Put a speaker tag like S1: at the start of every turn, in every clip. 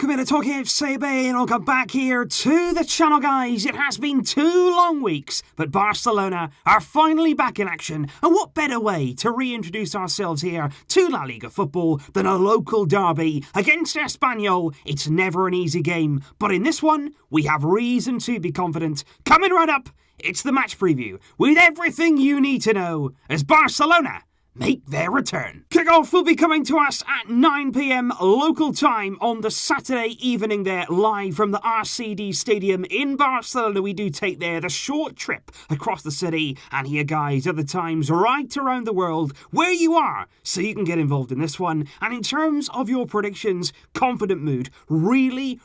S1: welcome in to Talking FC, and welcome back here to the channel, guys. It has been 2 long weeks, but Barcelona are finally back in action, and what better way to reintroduce ourselves here to La Liga football than a local derby against Espanyol. It's never an easy game, but in this one, we have reason to be confident. Coming right up, it's the match preview with everything you need to know as Barcelona make their return. Kickoff will be coming to us at 9 PM local time on the Saturday evening there, live from the RCD Stadium in Barcelona. We do take there the short trip across the city, and here, guys, are the times right around the world where you are, so you can get involved in this one. And in terms of your predictions, confident mood, really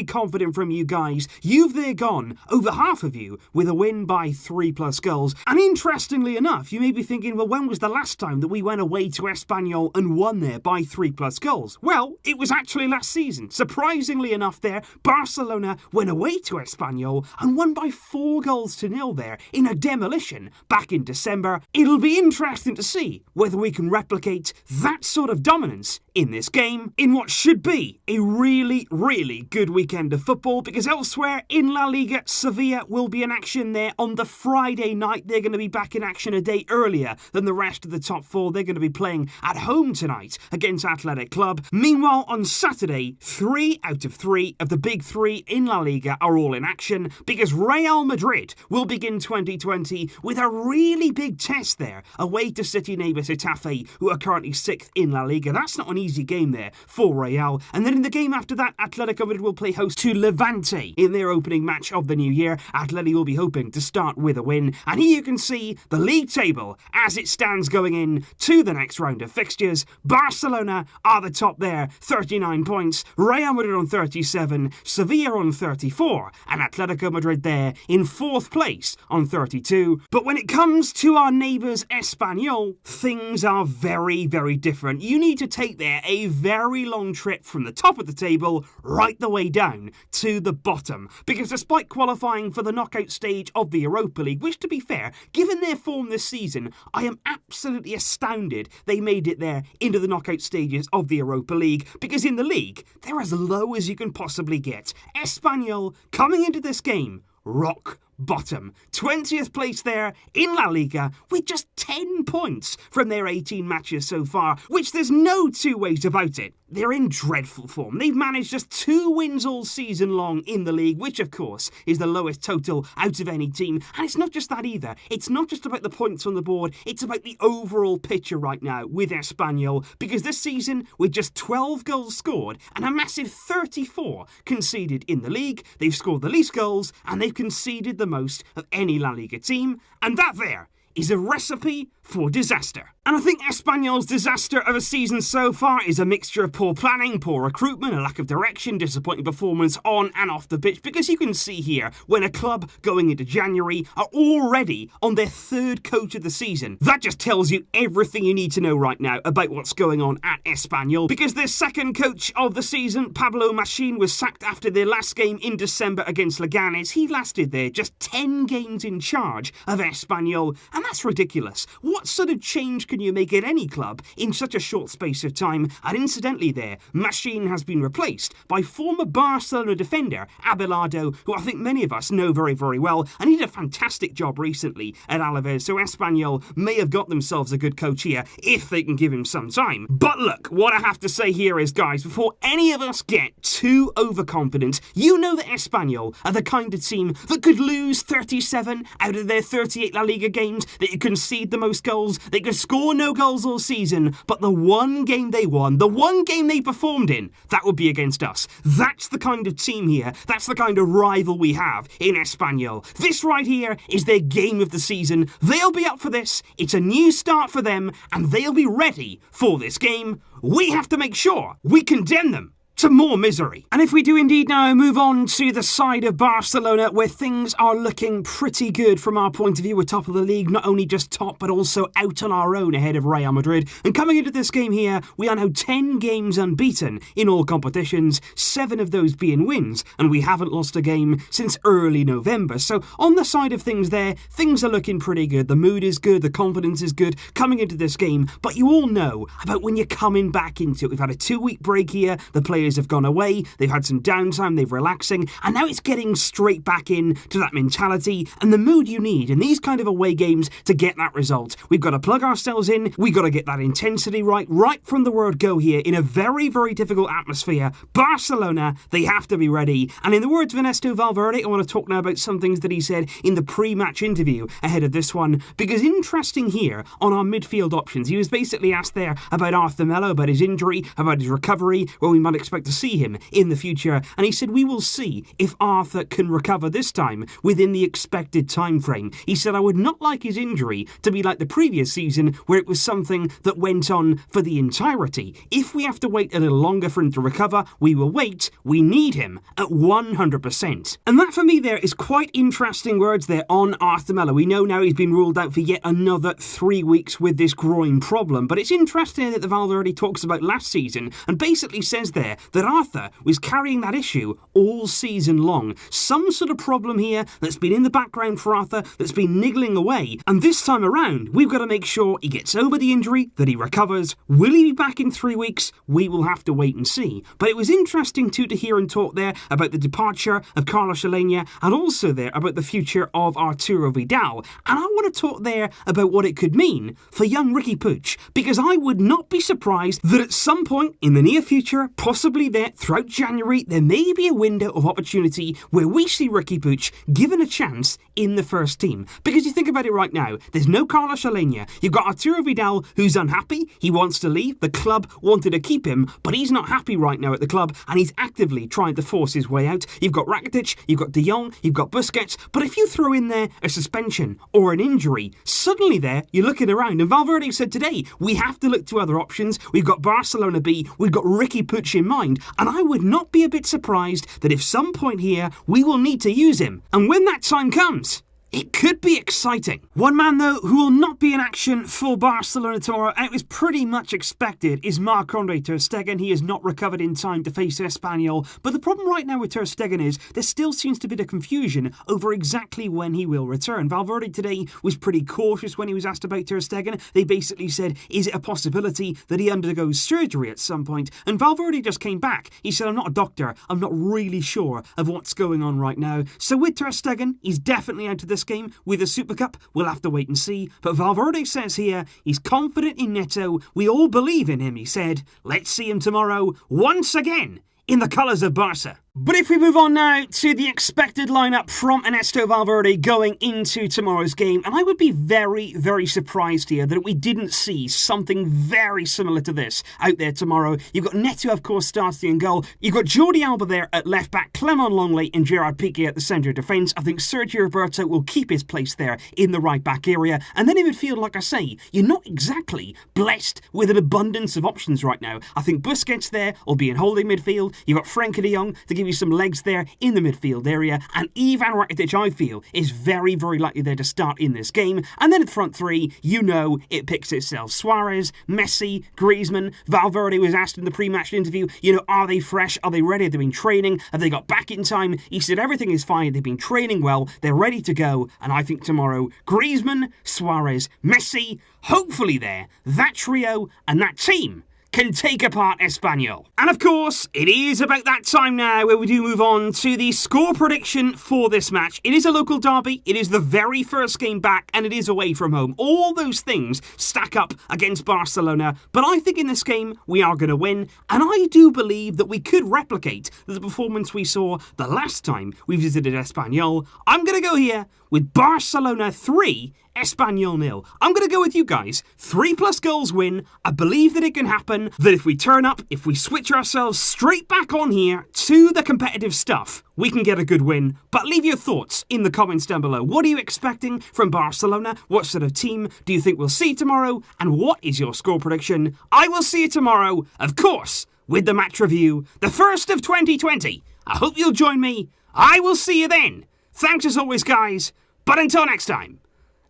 S1: confident from you guys. You've there gone, over half of you, with a win by 3+ goals. And interestingly enough, you may be thinking, well, when was the last time that we went away to Espanyol and won there by 3+ goals? Well, it was actually last season. Surprisingly enough there, Barcelona went away to Espanyol and won by 4-0 there in a demolition back in December. It'll be interesting to see whether we can replicate that sort of dominance in this game, in what should be a really good weekend of football, because elsewhere in La Liga, Sevilla will be in action there on the Friday night. They're going to be back in action a day earlier than the rest of the top 4. They're going to be playing at home tonight against Athletic Club. Meanwhile, on Saturday, 3 out of 3 of the big 3 in La Liga are all in action, because Real Madrid will begin 2020 with a really big test there, away to city neighbour Getafe, who are currently 6th in La Liga. That's not an easy game there for Real. And then in the game after that, Atletico Madrid will play host to Levante in their opening match of the new year. Atleti will be hoping to start with a win. And here you can see the league table as it stands going in to the next round of fixtures. Barcelona are the top there, 39 points. Real Madrid on 37, Sevilla on 34, and Atletico Madrid there in 4th place on 32. But when it comes to our neighbours Espanyol, things are very different. You need to take there a very long trip from the top of the table right the way down to the bottom, because despite qualifying for the knockout stage of the Europa League, which, to be fair, given their form this season, I am absolutely astounded they made it there into the knockout stages of the Europa League, because in the league, they're as low as you can possibly get. Espanyol, coming into this game, rock bottom. 20th place there in La Liga with just 10 points from their 18 matches so far, which there's no two ways about it. They're in dreadful form. They've managed just 2 wins all season long in the league, which of course is the lowest total out of any team. And it's not just that either. It's not just about the points on the board. It's about the overall picture right now with Espanyol, because this season, with just 12 goals scored and a massive 34 conceded in the league, they've scored the least goals and they've conceded the most of any La Liga team. And that there is a recipe for disaster. And I think Espanyol's disaster of a season so far is a mixture of poor planning, poor recruitment, a lack of direction, disappointing performance on and off the pitch, because you can see here when a club going into January are already on their 3rd coach of the season. That just tells you everything you need to know right now about what's going on at Espanyol, because their 2nd coach of the season, Pablo Machín, was sacked after their last game in December against Leganes. He lasted there just 10 games in charge of Espanyol, and that's ridiculous. What sort of change can you make at any club in such a short space of time? And incidentally there, Machín has been replaced by former Barcelona defender Abelardo, who I think many of us know very well, and he did a fantastic job recently at Alaves, so Espanyol may have got themselves a good coach here if they can give him some time. But look, what I have to say here is, guys, before any of us get too overconfident, you know that Espanyol are the kind of team that could lose 37 out of their 38 La Liga games, that you concede the most goals, they could score no goals all season, but the one game they won, the one game they performed in, that would be against us. That's the kind of team here, that's the kind of rival we have in Espanyol. This right here is their game of the season. They'll be up for this, it's a new start for them, and they'll be ready for this game. We have to make sure we condemn them to more misery. And if we do indeed now move on to the side of Barcelona, where things are looking pretty good from our point of view. We're top of the league, not only just top, but also out on our own ahead of Real Madrid. And coming into this game here, we are now 10 games unbeaten in all competitions, 7 of those being wins, and we haven't lost a game since early November. So on the side of things there, things are looking pretty good. The mood is good, the confidence is good coming into this game, but you all know about when you're coming back into it. We've had a 2-week break here, the players players have gone away, they've had some downtime, they've relaxing, and now it's getting straight back in to that mentality and the mood you need in these kind of away games to get that result. We've got to plug ourselves in, we've got to get that intensity right from the word go here in a very, very difficult atmosphere. Barcelona, they have to be ready. And in the words of Ernesto Valverde, I want to talk now about some things that he said in the pre-match interview ahead of this one, because interesting here on our midfield options, he was basically asked there about Arthur Melo, about his injury, about his recovery, where we might expect to see him in the future, and he said we will see if Arthur can recover this time within the expected time frame. He said I would not like his injury to be like the previous season where it was something that went on for the entirety. If we have to wait a little longer for him to recover, we will wait. We need him at 100%. And that for me there is quite interesting words there on Arthur Melo. We know now he's been ruled out for yet another 3 weeks with this groin problem, but it's interesting that the Valverde talks about last season and basically says there that Arthur was carrying that issue all season long. Some sort of problem here that's been in the background for Arthur, that's been niggling away, and this time around we've got to make sure he gets over the injury, that he recovers. Will he be back in 3 weeks? We will have to wait and see. But it was interesting too to hear and talk there about the departure of Carlos Alenia and also there about the future of Arturo Vidal. And I want to talk there about what it could mean for young Riqui Puig, because I would not be surprised that at some point in the near future, possibly there throughout January, there may be a window of opportunity where we see Riqui Puig given a chance in the first team. Because you think about it right now, there's no Carlos Alenia. You've got Arturo Vidal, who's unhappy. He wants to leave. The club wanted to keep him, but he's not happy right now at the club, and he's actively trying to force his way out. You've got Rakitic, you've got De Jong, you've got Busquets, but if you throw in there a suspension or an injury, suddenly there, you're looking around, and Valverde said today, we have to look to other options. We've got Barcelona B, we've got Riqui Puig in mind, and I would not be a bit surprised that if some point here, we will need to use him. And when that time comes, it could be exciting. One man, though, who will not be in action for Barcelona tomorrow, and it was pretty much expected, is Marc-Andre ter Stegen. He has not recovered in time to face Espanyol. But the problem right now with ter Stegen is there still seems to be the confusion over exactly when he will return. Valverde today was pretty cautious when he was asked about ter Stegen. They basically said, is it a possibility that he undergoes surgery at some point? And Valverde just came back. He said, I'm not a doctor. I'm not really sure of what's going on right now. So with ter Stegen, he's definitely out of this game. With the Super Cup, we'll have to wait and see. But Valverde says here, he's confident in Neto. We all believe in him, he said. Let's see him tomorrow, once again, in the colours of Barca. But if we move on now to the expected lineup from Ernesto Valverde going into tomorrow's game, and I would be very, very surprised here that we didn't see something very similar to this out there tomorrow. You've got Neto, of course, starting in goal. You've got Jordi Alba there at left back, Clement Longley and Gerard Piqué at the centre of defence. I think Sergio Roberto will keep his place there in the right back area. And then in midfield, like I say, you're not exactly blessed with an abundance of options right now. I think Busquets there will be in holding midfield. You've got Frenkie de Jong to give you some legs there in the midfield area, and Ivan Rakitic, I feel, is very, very likely there to start in this game. And then in the front three, you know it picks itself. Suarez, Messi, Griezmann. Valverde was asked in the pre-match interview, are they fresh? Are they ready? Have they been training? Have they got back in time? He said everything is fine. They've been training well. They're ready to go. And I think tomorrow, Griezmann, Suarez, Messi, hopefully there, that trio and that team can take apart Espanyol. And of course, it is about that time now where we do move on to the score prediction for this match. It is a local derby, it is the very first game back, and it is away from home. All those things stack up against Barcelona, but I think in this game, we are going to win, and I do believe that we could replicate the performance we saw the last time we visited Espanyol. I'm going to go here with Barcelona 3, Espanyol 0. I'm going to go with you guys. 3+ goals win. I believe that it can happen, that if we turn up, if we switch ourselves straight back on here to the competitive stuff, we can get a good win. But leave your thoughts in the comments down below. What are you expecting from Barcelona? What sort of team do you think we'll see tomorrow? And what is your score prediction? I will see you tomorrow, of course, with the match review, the first of 2020. I hope you'll join me. I will see you then. Thanks as always, guys. But until next time,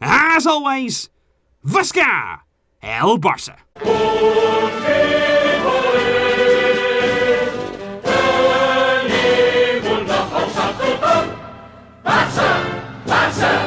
S1: as always, Visca el Barça. Barça, Barça.